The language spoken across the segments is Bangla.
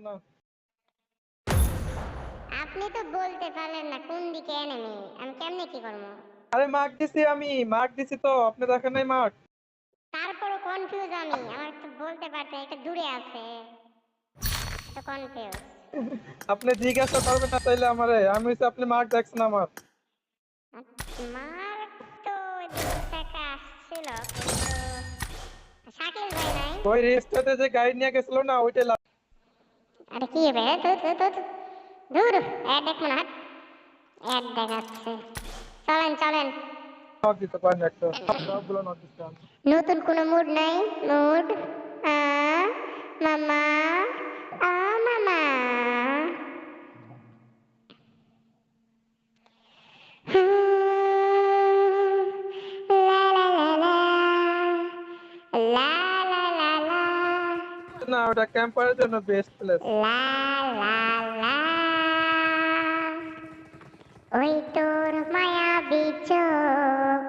না। আপনি তো বলতে পারলেন না কোন দিকে এনিমি, আমি কেমনে কি করব? আরে মার্ক দিছি তো আপনি দেখেন নাই মার্ক। তারপরও কনফিউজ আমি, আমার তো বলতে পারতে একটা দূরে আছে, তো কনফিউজ। আপনি জিজ্ঞাসা করবেন না চাইলে আমারে, আমি হইছে আপনি মার্ক দেখছেন আমার। মার্ক তো দূর থেকে আসছিল, কিন্তু শাকিল ভাই নাই। ওই রেস্টুরেন্টে যে গাইড নিয়ে গেছিল না ওইটাই আরে কি হবে তো দূর অ্যাড দেখ না, অ্যাড দেখাচ্ছে। চলেন চলেন, নক দিতে পারেন একটা, সবগুলো নক দিতে আমি। নতুন কোনো মুড নাই? মুড আ মামা মামা লা লা লা লা লা লা লা লা না ওটা ক্যাম্পারের জন্য বেস্ট প্লেস। লা লা লা, ওই তোর মায়াবী চোখ,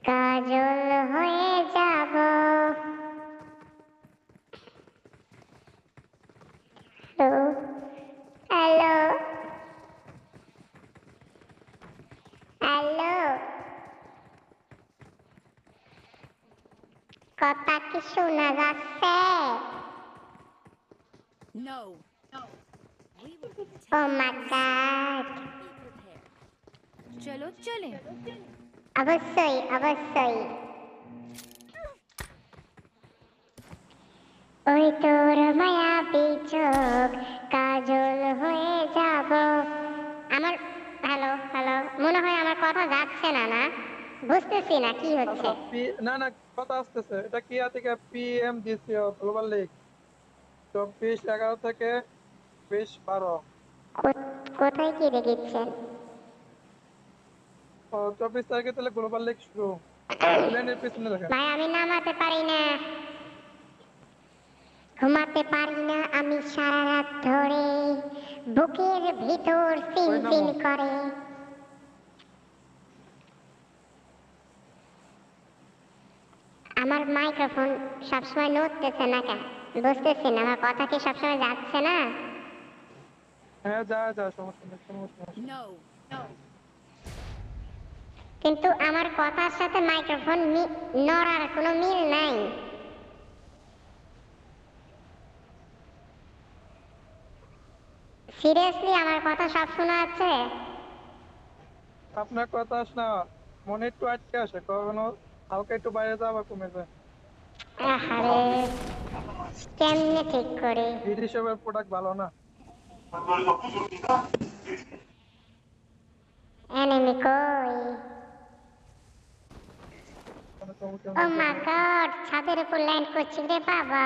কাজল হয়ে যাব। হ্যালো হ্যালো হ্যালো, কথা কি শোনা যাচ্ছে? No. We will be ও taking my god, be prepared. চলো চলে। অবশ্যই অবশ্যই। ওই তোর মায়াবী চোখ, কাজল হয়ে যাব। আমার হ্যালো হ্যালো, মনে হয় আমার কথা যাচ্ছে না, না বুঝতেছি না কি হচ্ছে। না না কথা আসতেছে, এটা কি থেকে পিএম দিছি গ্লোবাল লিগ 24/11 থেকে 20/12। কোথায় কি দেখিচ্ছেন? 24 তারিখে তাহলে গ্লোবাল লিগ শুরু। প্লেনের পিছনে দেখেন। ভাই আমি নামাতে পারি না, ঘুমাতে পারি না আমি সারা রাত ধরে, বুকের ভিতর সিন ওই সিন নামো। করে। আমার মাইক্রোফোন সবসময় নড়তেছে না কেন বুঝতেছি না, আমার কথা কি সবসময় যাচ্ছে না? হ্যাঁ যা সমস্যা নেই, সমস্যা নেই। No. কিন্তু আমার কথার সাথে মাইক্রোফোন নড়ার কোনো মিল নাই। সিরিয়াসলি আমার কথা সব শোনা যাচ্ছে? আপনার কথা আস না, মনে একটু আটকে আসে, কখনো হালকা একটু বাইরে যাওয়া আবার কমে যায়। আহারে, কেমনে ঠিক করি? হিট হিসেবে প্রোডাক্ট ভালো না। এনিমি কই? কোনো সমস্যা ও নেই। মা গড, ছাদের উপর ল্যান্ড করছি রে বাবা।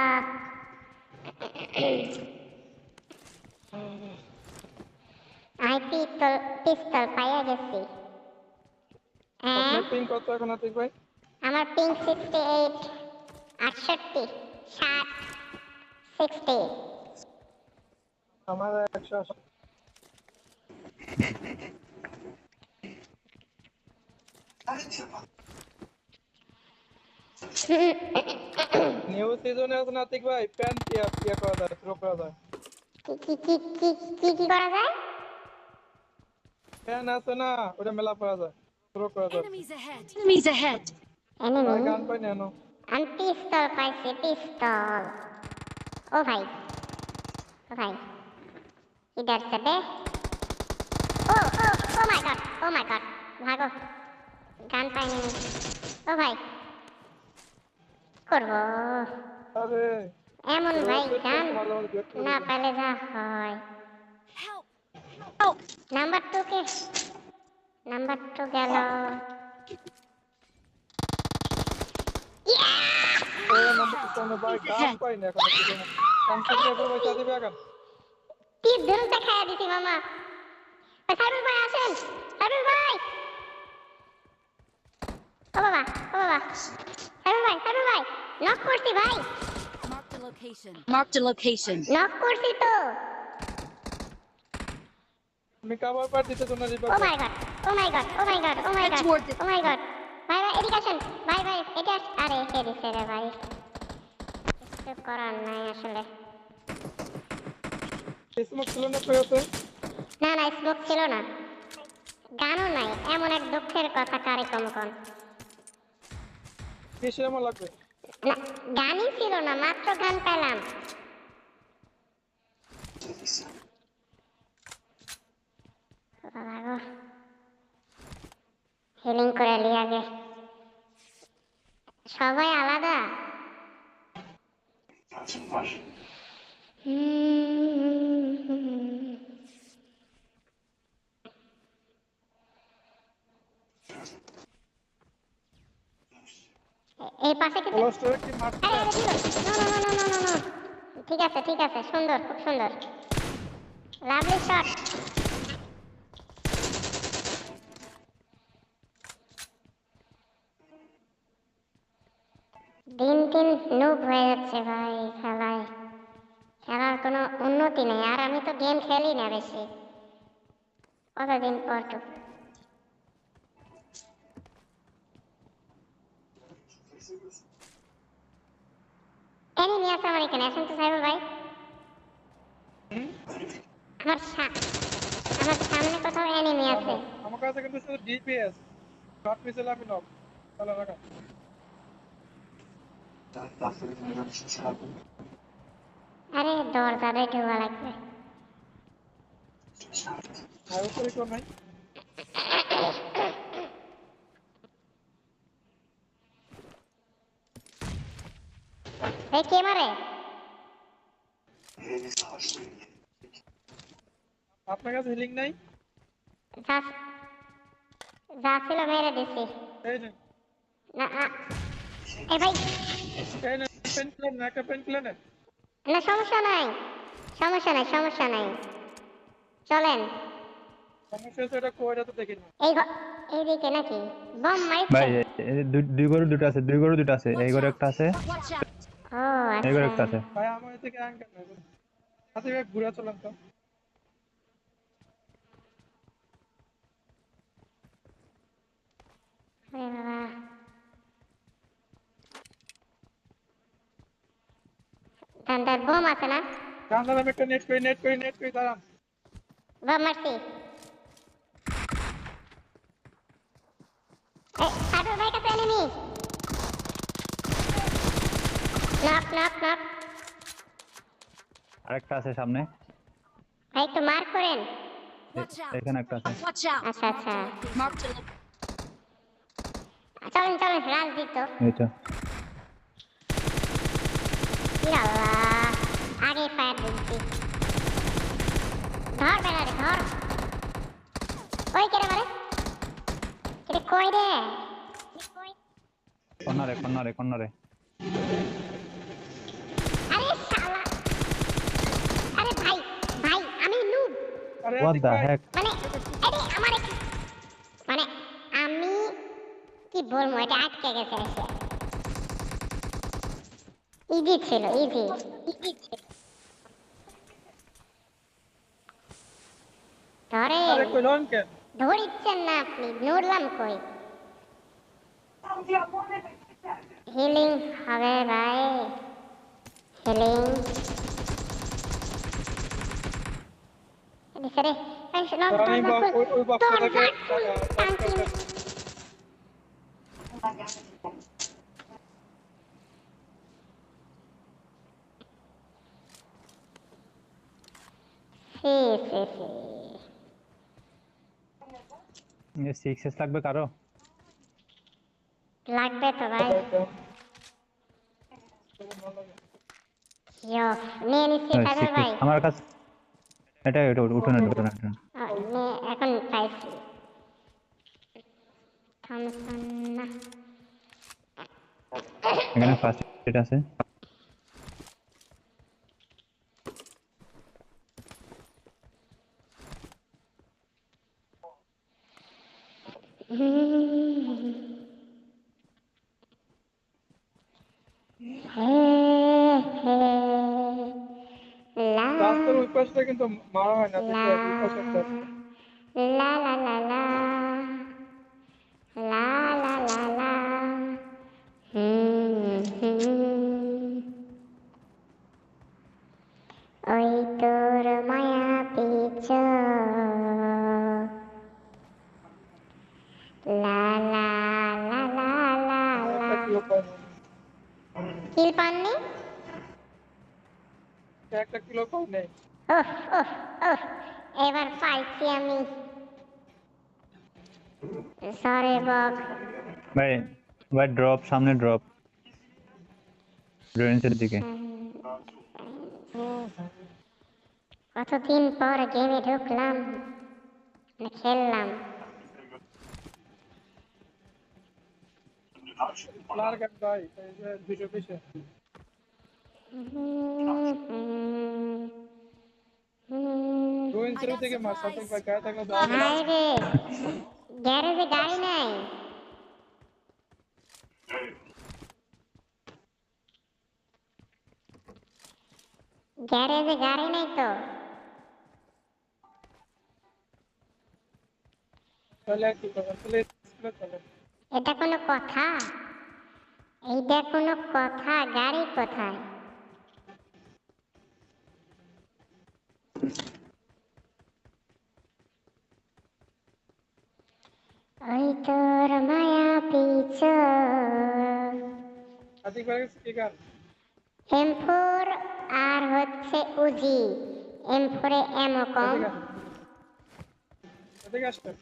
আমি পিস্তল পাইয়া গেছি। হ্যাঁ, আপনার পিং কত এখন আতিক ভাই? আমার পিং 68, 68, 60, 60। আমার 180। নিউ সিজনে আছে না আতিক ভাই, প্যান ইয়া করা যায়, থ্রো করা যায়। কি করা যায়? প্যান আছে না, ওটা মেলা করা যায়, থ্রো করা যায়। Enemies ahead. Enemies ahead. Enemy, gun পাই না। আমি পিস্তল পাইছি, পিস্তল। ও ভাই, ও ভাই, ইধার সে বে। ও ও ও my god, oh my god, ভাগো, গান পাইনি। ও ভাই, করবো আরে এমন ভাই, গান মাঝে মাঝে বের করে না দিবেন। পেলে যা হয়। Help. নাম্বার 2 কে, নাম্বার 2 গেল। ওরা নাম্বার সামনে ভাই গান পাই না এখন কি করব। কনসেপ্ট করে পয়সা দিবে এখন। তীর ধনুকটা খাইয়া দিছি মামা। সাইবুল ভাই আসেন, সাইবুল ভাই। ও বাবা, ও বাবা, সাইবুল ভাই, নক করছি ভাই, Mark the location. Marked a location. নক করছি তো। আমি কভার পার দিতে জন্য ও revive. My god, oh my god, oh my god, oh my Head god, toward the- oh my god, ও ভাই এদিকে আসেন। ভাই এটা আরে কে দিছে রে ভাই? কিছু করার নাই আসলে। স্মোক ছিল না কইতে? না স্মোক ছিল না, গানও নাই। এমন এক দুঃখের কথা কারে কম কোন। কিসে এমন লাগবে? না, গানই ছিল না, মাত্র গান পেলাম। হিলিং করে লি আগে। সবাই আলাদা। এই পাশে কি? ক্লোস্টারে কি মারতে? আরে নো। ঠিক আছে সুন্দর, খুব সুন্দর। Lovely shot. দিন দিন নুব হয়ে যাচ্ছে ভাই খেলায়। খেলার কোনো উন্নতি নেই। আর আমি তো গেম খেলি না বেশি, কতদিন পর তো। এনিমি আছে আমার এখানে, আসেন তো সাইবুল ভাই। আমার সামনে কোথাও এনিমি আছে। আমার কাছে কিন্তু শুধু ডিপিএস শট মিছিল আমি নক চলো রাখা আরে দরজারে ঢোকা লাগবে। আর উপরে কেউ নাই এই কে মারে? আপনার কাছে হিলিং নাই যা যা ছিল মেরে দিছি। এই নে না এ ভাই, এই নে পেন কিলার না একটা পেন কিলার না না সমস্যা নাই চলেন। সমস্যা হচ্ছে এটা কোয়াটা তো দেখি না এই এইদিকে নাকি বম ভাই মারছে? দুই গরু দুটো আছে, এই Watch ঘরে out! একটা আছে, Watch out! ও এই ঘরে একটা আচ্ছা। আছে। ভাই আমার এদিকে অ্যাঙ্কেল নাই আচ্ছা ভাই ঘুরে চলাম তো আরে বাবা, ঠান্ডার বোম আছে না? জানলাম আমি একটা নেট করি দাঁড়ান বোম মারছি। এই সাইবুল ভাই কাছে এনিমি। নক। আরেকটা আছে সামনে, ভাই একটু মার্ক করেন। Watch out! এখানে একটা আছে। Watch out! আচ্ছা Marked a location. চলেন রাজদিত। এই তো আল্লাহ, আগে ফায়ার দিচ্ছি। ধর বেড়ারে ধর। ওই কেড়ে মারে, কেড়ে কই রে? কর্নারে। আরে শালা, আরে ভাই আমি নুব। আরে হোয়াট এদিক দা ভাই হেক। মানে আরে আমার মানে আমি কি বলবো, এটা আটকে গেছে এসে। ইজি ছিল ইজি। ধরেন, আরে কইলন কেন ধরিচ্ছেন না আপনি, নড়লাম কই? হিলিং হবে ভাই, হিলিং। রে রানিং ওই বক্সটাকে সিক্সেস লাগবে কারো? লাগবে তো ভাই। নিয়ে নিচ্ছি সাইদুল ভাই। আমার কাছে এটা উঠোনে। এখন পাইছি থমসন না। এখানে ফার্স্ট এড আছে। রাস্তার ওই পাশটা কিন্তু মারা হয় না দেখি ওই পাশে একটা লা লা লা লা লা লা লা লা লা লা লা লা লা লা। একটা কিলো পাই না, কিল পাননি? একটা কিলো পাই নাই। ওহ ওহ ওহ, এবার পাইছি আমি। সরি বক। ভাই ভাই ড্রপ, সামনে ড্রপ, রেঞ্জের দিকে। কতদিন পর গেমে ঢুকলাম, খেললাম। লার গান ভাই, এই যে 220 রোহিন I শুরু got থেকে মার, সাথে supplies. গায়ে থাকলে দেওয়া যাবে। হাই রে, গ্যারেজে গাড়ি নাই। গ্যারেজে গাড়ি নাই তো। তাহলে আর কি করবেন, তাহলে স্কুলে চলেন। এটা কোনো কথা? এইটা কোনো কথা? গাড়ি কোথায়? ওই তোর মায়া পিছ আতিক ভাই গেছে কি গান? M4 আর হচ্ছে উজি। M4 এ এমও কম। এদিকে আসেন, এদিকে আসবেন।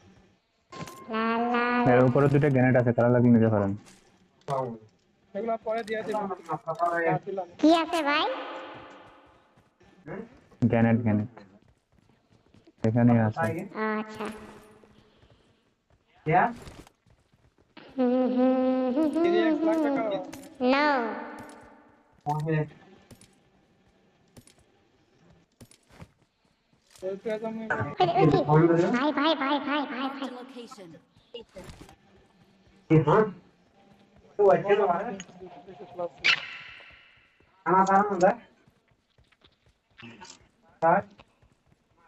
লা লা এর লা। উপরে দুটো গ্রেনেড আছে, তারা লাগিয়ে নিতে পারেন। এগুলো পরে দিয়ে দিবেন, দিলাম। কি আছে ভাই? গ্রেনেড গ্রেনেড এখানে আছে। আচ্ছা। তিরিশ লাখ টাকা নো। বলতে আমি উজি। ভাই ভাই ভাই ভাই ভাই Marked ভাই। a location.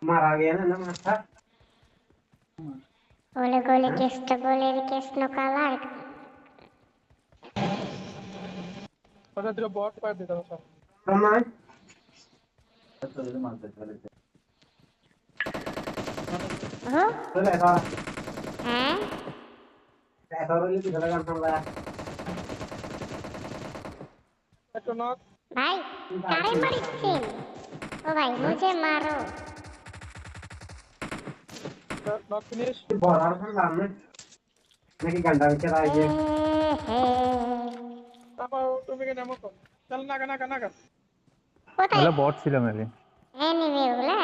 मारा गया ना माथा ওলে গোলে কেষ্ট গোলের কৃষ্ণ কালার। ওটা দিলে বট পার দিতে হবে সব। समझ ও तो ऐसा হ্যাঁ, ऐसा वाली भी लगा समझा একটা নক, ভাই কারে মারিছেন? ও ভাই মুঝে মারো। Knock finish. बहुत आराम से लाने मैं की घंटा में चला এ गया হে। তারপর তুমি কি নামো তো, চল নাগা নাগা নাগা। কোথায় ওগুলো বট ছিল মেবি। এনিমি ওগুলা?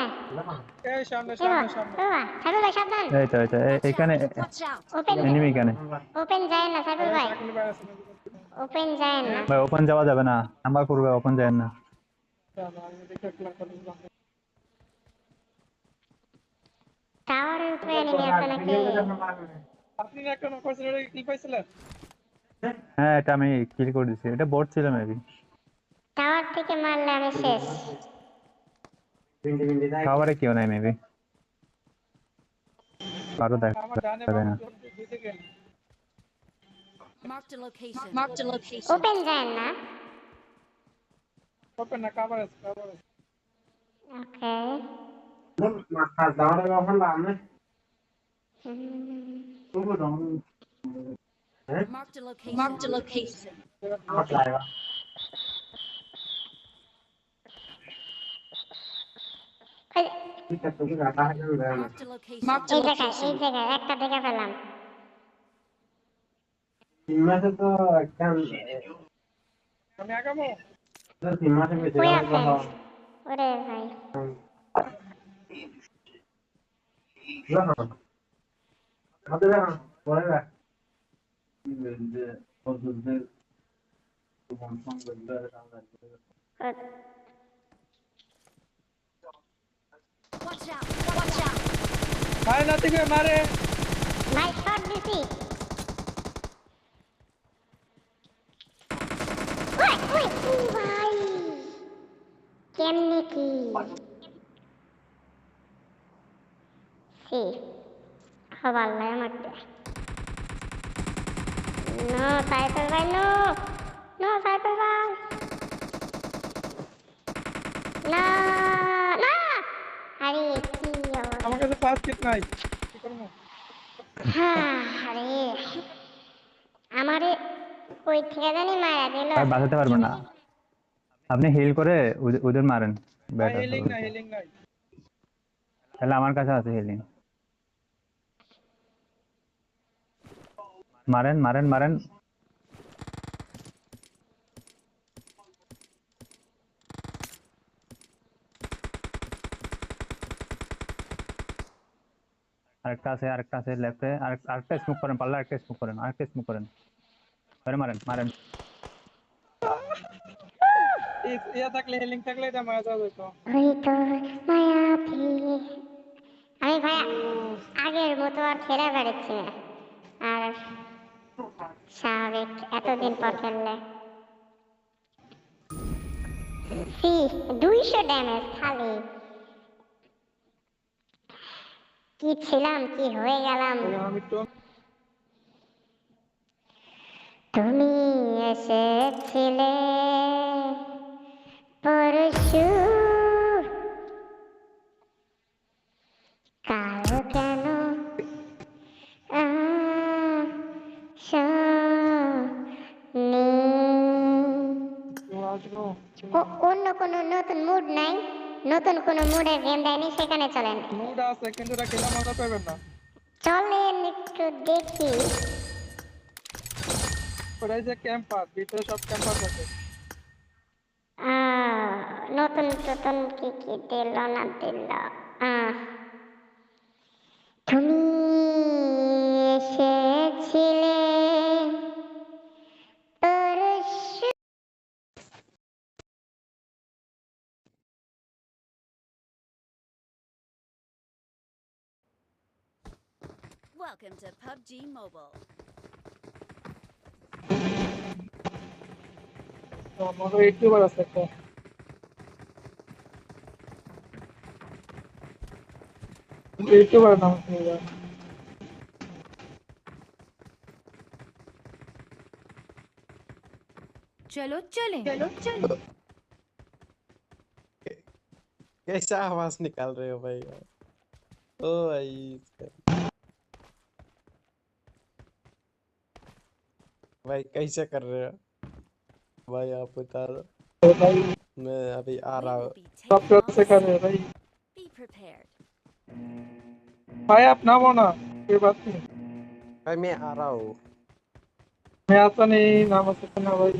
এই সামনে এ বাবা, সামনে সামনে। বাবা, সাইফুল ভাই সাবধান। এই তো Watch এখানে out. Watch out. Open enemy এখানে। ওপেন যায় না সাইফুল ভাই, শাকিল ভাই আছে। ওপেন যায় না। ভাই ওপেন যাওয়া যাবে না, নাম্বার করবে, ওপেন যায় না। চলো আমি দেখে ক্লাস করলাম। টাওয়ারের উপরে এনিমি আছে নাকি? আপনি না একটা নক করছেন, ওটা কি পাইছিলেন? হ্যাঁ এটা আমি কিল করে দিছি, এটা বট ছিল মেবি। টাওয়ার থেকে মারলে আমি শেষ। भिंडी भिंडी दाई খাবারে কেউ নাই মেবি, কারো আমার ডানে দেখা যায় বামে না। দুই দিকে। Marked a location. Marked a location. Open যায় না। ওপেন না, কভার আছে কভার আছে। ওকে। माथा दावर का अपन लाने तू को दम Marked a location. Marked a location. मत लाएगा ठीक है तू की गाता है ना Marked a location. Marked এই জায়গায় একটা দেখে পেলাম। सीमा से तो क्या আমি আগামো। तो सीमा से भी কই जगह আছেন? लगा ওরে ভাই, लगा अब देखा बोलेगा Watch out. Watch out. ভাই নাতি কে মারে। ভাই শট দিছি। ওই ওই ও ভাই, কেমনে কি? সি খবর লাই আমাকে। নো সাইফুল ভাই, নো নো সাইফুল ভাই, না না। আরে কি আমার কাছে ফার্স্ট কিট নাই, কি করবো? আরে আমারে কই থেকে জানি মারা দিল। ভাই বাঁচাতে পারবেন না, আপনি হিল করে ওদের মারেন ভাই বেটার হিলিং হবে। নাই, হিলিং নাই। তাহলে আমার কাছে আছে হিলিং, মারেন মারেন মারেন। আরেকটা আছে লেফটে, আরেকটা স্মোক করেন, পারলে আরেকটা স্মোক করেন, আরেকটা স্মোক করেন, মারেন মারেন মারেন। ইয়া থাকলে, হিলিং থাকলে এটা মারা যাওয়া যেত। ওই তো মায়াবী। আমি ভাই আগের মতো আর খেলা বেড়াচ্ছি না, আর স্বাভাবিক এতদিন পর খেললে। 200 ড্যামেজ খালি। কি ছিলাম, কি হয়ে গেলাম। এখন আমি তো তুমি এসেছিলে পরশু, কাল কেন আসনি? আসবো। অন্য কোনো নতুন মুড নাই, নতুন কোনো মুডের গেম দেয়নি, সেখানে চলেন। মুড আছে কিন্তু এটা খেলা মজা পাবেন না। চলেন একটু দেখি। ওটাই যে ক্যাম্পার, ভিতরে সব ক্যাম্পার থাকে। নতুন নতুন কি কি দিল না দিল। তুমি এসেছিলে পরশু। Welcome to PUBG Mobile. আমার ইউটিউবার আছে একটা। ইউটিউবার নাম কি? चलो चलें। कैसा आवाज निकाल रहे हो भाई यार? ओ भाई कैसे कर रहे हो भाई, आप बता दो। भाई मैं अभी आ We रहा will हूँ be सब taking कैसे off कर रहे हैं soon. भाई? Be prepared. भाई आप ना बोना, कोई बात नहीं। भाई, मैं आ रहा हूँ। मैं आता नहीं, नाम सकते ना भाई।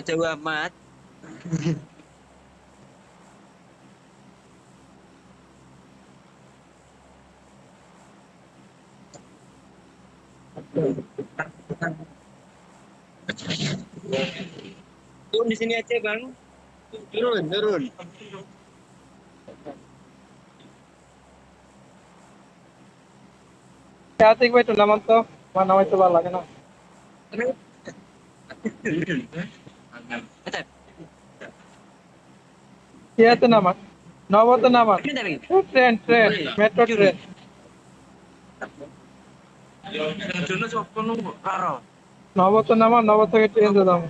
Jauh amat. Turun di sini aja, Bang. Turun, turun. क्या देख भाई टूर्नामेंट तो वहाँ नाम तो बाल लगे ना। क्या तो नाम? नौ तो नाम? Train train metro train. नौ तो नाम, नौ तो के ट्रेन दे दाम।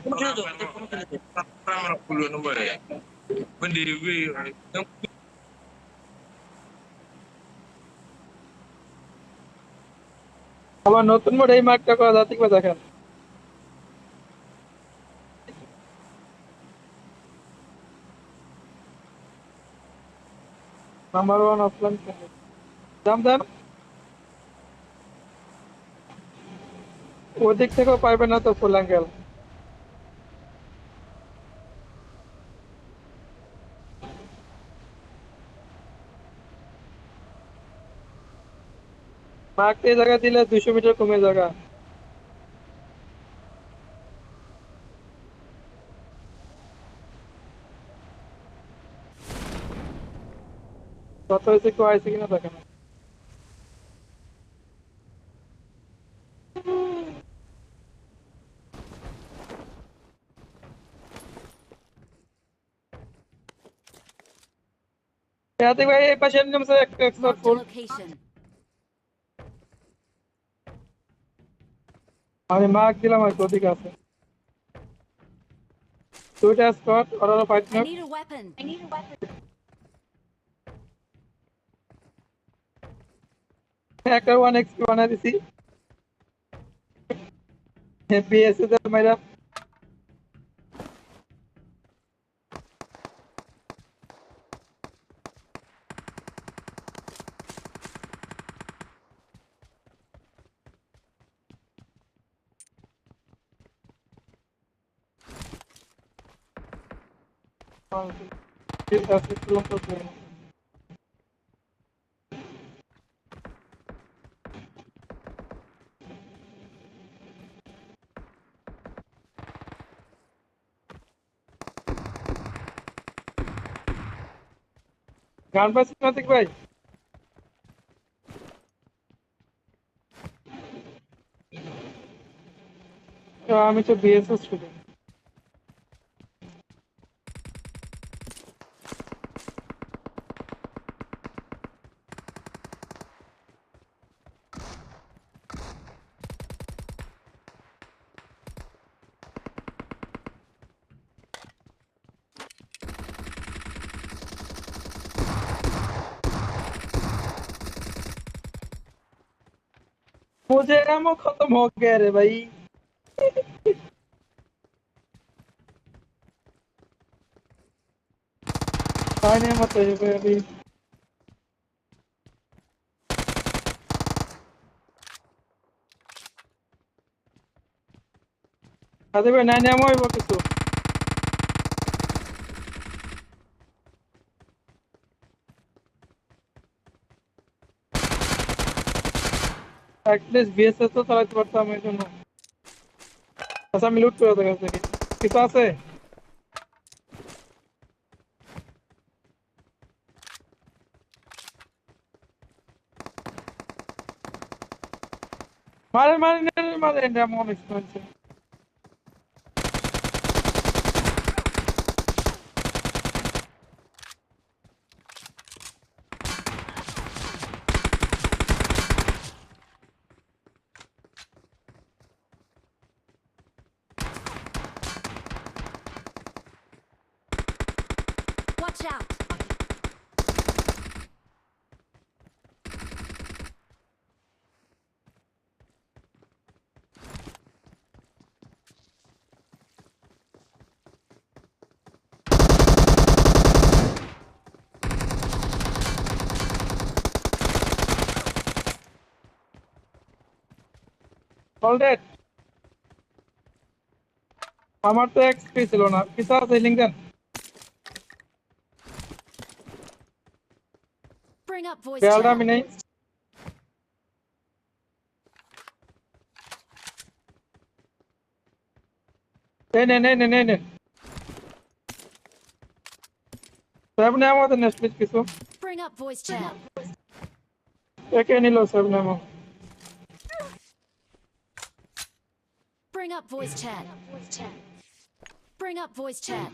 अब नतून मोड এই মার্কটা করা যাচ্ছে কি দেখেন। নাম্বার 1 অফলাইন দাম দেন, ওদিক থেকেও পাইবে না তো ফুল অ্যাঙ্গেল। মার্ক এই জায়গা দিলে 200 মিটার কমে জায়গা। কত হয়েছে কেউ আইছে কিনা দেখেন। ইয়াতে ভাই এই পাশে নেমছে একটা expert Marked a full. location. আমি মার্ক দিলাম আর ওদিকে আছে দুইটা স্কট, ওরা ফাইট I না। need a weapon. একটা 1xp বানাই দিছি বিএসএস এর মাইরা ঠিক আছে তুলন তো গান পাচ্ছি না ঠিক ভাই আমি তো বিএসএস স্টুডেন্ট मुझे एमओ खत्म हो गया रे भाई आने मत है भाई अभी अरे भाई नया एमओ है वो किसको एटलीस्ट बीएसएस तो चालाতে পারতাম এই জন্য আচ্ছা আমি লুট করে দেখাচ্ছি কিছু আছে मारे मारे नहीं मारे एमओ मिस করছে Watch out! অল ডেড আমার তো এক্সপি ছিল না কিছু আছে লিংক দেন Bring up voice খেয়ালটা chat. আমি নেই নেই নেই নেই নেই নেই নেই সামনে আমাদের নেক্সট পিস কিছু Bring up voice chat. একে নিল সামনে আমো Bring up voice chat. Bring up voice chat.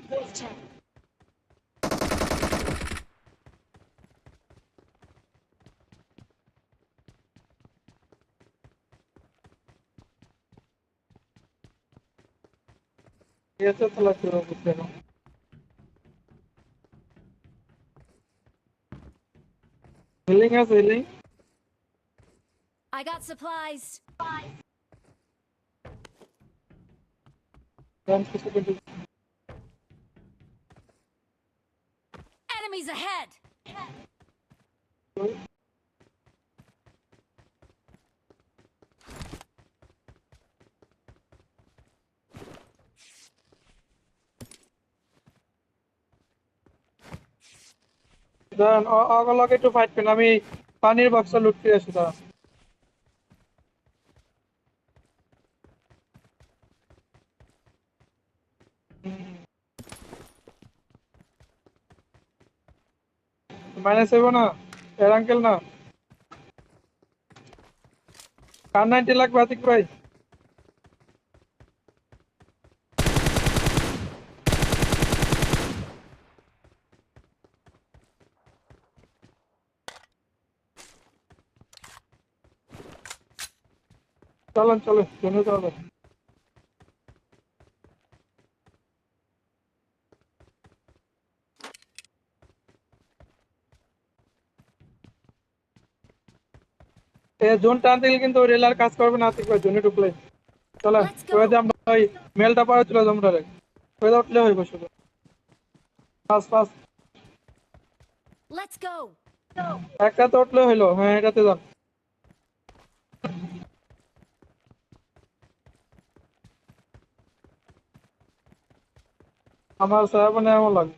এসে চালাতে হবে বুঝতে না হিলিং আছে হিলিং I got supplies. গান কিছু কিন্তু Enemies ahead. দেন অগলকে একটু ফাইট করেন আমি পানির বাক্স লুট করে আসি দাঁড়া মাইনাস হইব না এর আঙ্কেল না কার 90 লাখ বাতিক ভাই চলেন চলেন জেনে যাবে এই জোন টানতে গেলে কিন্তু রেলার কাজ করবে না, আতিক ভাই জোনে ঢুকলে চলে Let's go. ওই যে আমরা ওই মেলটা পাওয়া ছিল জমটারে ওই উঠলে হইব শুধু ফাস্ট ফাস্ট Let's go. একটা তো উঠলে হইলো, হ্যাঁ এটাতে যান। আমার সাহেব এমন লাগে